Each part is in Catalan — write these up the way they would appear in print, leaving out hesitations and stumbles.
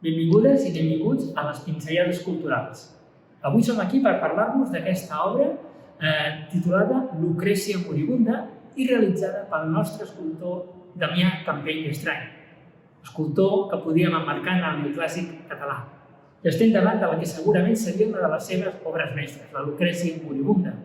Benvingudes i benvinguts a les Pinzellades Culturals. Avui som aquí per parlar-vos d'aquesta obra titulada Lucrècia moribunda i realitzada pel nostre escultor Damià Campeny d'Estrany, escultor que podíem emmarcar en el neoclàssic català. I estem davant de la que segurament seria una de les seves obres mestres, la Lucrècia moribunda,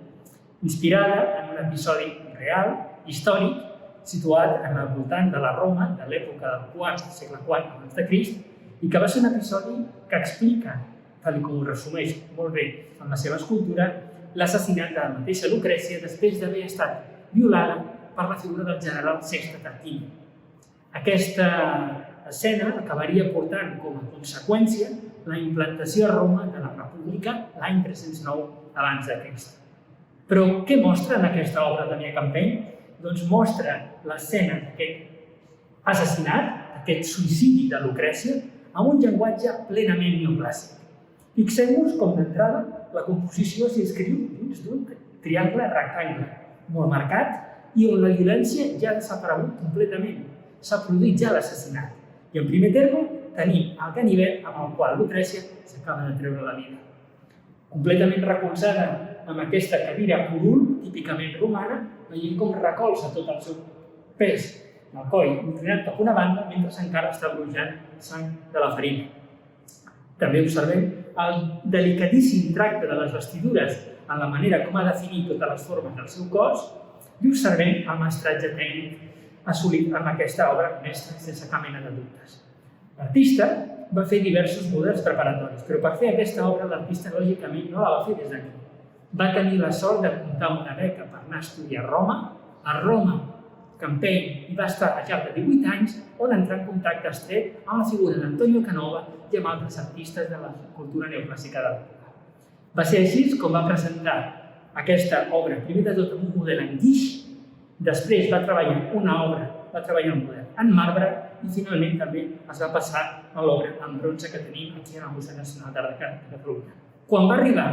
inspirada en un episodi real, històric, situat al voltant de la Roma de l'època del segle IV abans de Crist, i que va ser un episodi que explica, tal com ho resumeix molt bé en la seva escultura, l'assassinat de la mateixa Lucrècia després d'haver estat violada per la figura del general Sexte Tarquini. Aquesta escena acabaria portant com a conseqüència la implantació a Roma de la República l'any 309 abans de Crist. Però què mostra en aquesta obra de Damià Campeny? Doncs mostra l'escena d'aquest assassinat, d'aquest suïcidi de Lucrècia, amb un llenguatge plenament neoclàssic. Fixem-nos com d'entrada la composició s'inscriu dins d'un triangle rectangle, molt marcat i on la violència ja ha desaparegut completament. S'ha produït ja l'assassinat. I en primer terme tenim el ganivet amb el qual Lucrècia s'acaba de treure la vida. Completament recolzada amb aquesta cadira curul, típicament romana, veient com recolza tot el seu pes el coll inclinat cap a una banda mentre encara està brujant sang de la ferida. També observem el delicadíssim tracte de les vestidures en la manera com ha definit totes les formes del seu cos i observem el mestratge tècnic assolit amb aquesta obra mestra sense cap mena de dubtes. L'artista va fer diversos models preparatoris, però per fer aquesta obra l'artista lògicament no la va fer des d'aquí. Va tenir la sort de comptar una beca per anar a estudiar a Roma. A Roma, Campeny hi va estar al llarg de 18 anys, on entrà en contacte estret amb la figura d'Antonio Canova i amb altres artistes de la cultura neoclàssica de l'època. Va ser així com va presentar aquesta obra, primer de tot amb un model en guix, després va treballar un model en marbre i finalment també es va passar a l'obra en bronze que tenim aquí al Museu Nacional d'Art de Catalunya. Quan va arribar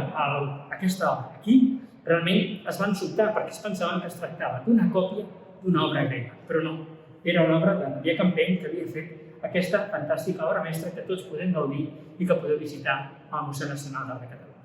aquesta obra aquí, realment es van sobtar perquè es pensaven que es tractava d'una còpia d'una obra grega, però no. Era una obra de Damià Campeny que havia fet aquesta fantàstica obra mestra que tots podem gaudir i que podeu visitar al Museu Nacional d'Art de Catalunya.